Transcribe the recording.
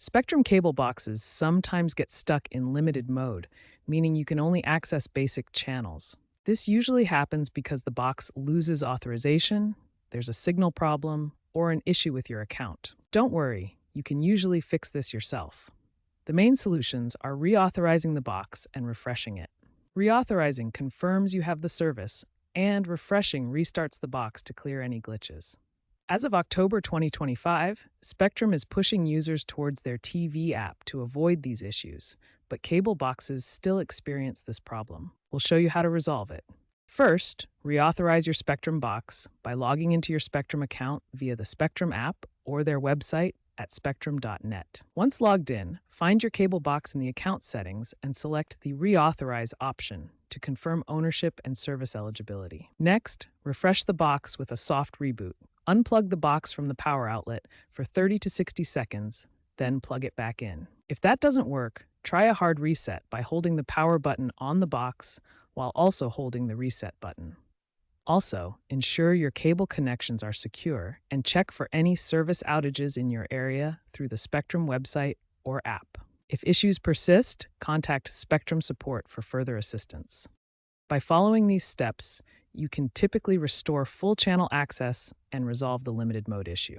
Spectrum cable boxes sometimes get stuck in limited mode, meaning you can only access basic channels. This usually happens because the box loses authorization, there's a signal problem, or an issue with your account. Don't worry, you can usually fix this yourself. The main solutions are reauthorizing the box and refreshing it. Reauthorizing confirms you have the service, and refreshing restarts the box to clear any glitches. As of October 2025, Spectrum is pushing users towards their TV app to avoid these issues, but cable boxes still experience this problem. We'll show you how to resolve it. First, reauthorize your Spectrum box by logging into your Spectrum account via the Spectrum app or their website at spectrum.net. Once logged in, find your cable box in the account settings and select the Reauthorize option to confirm ownership and service eligibility. Next, refresh the box with a soft reboot. Unplug the box from the power outlet for 30 to 60 seconds, then plug it back in. If that doesn't work, try a hard reset by holding the power button on the box while also holding the reset button. Also, ensure your cable connections are secure and check for any service outages in your area through the Spectrum website or app. If issues persist, contact Spectrum support for further assistance. By following these steps, you can typically restore full channel access and resolve the limited mode issue.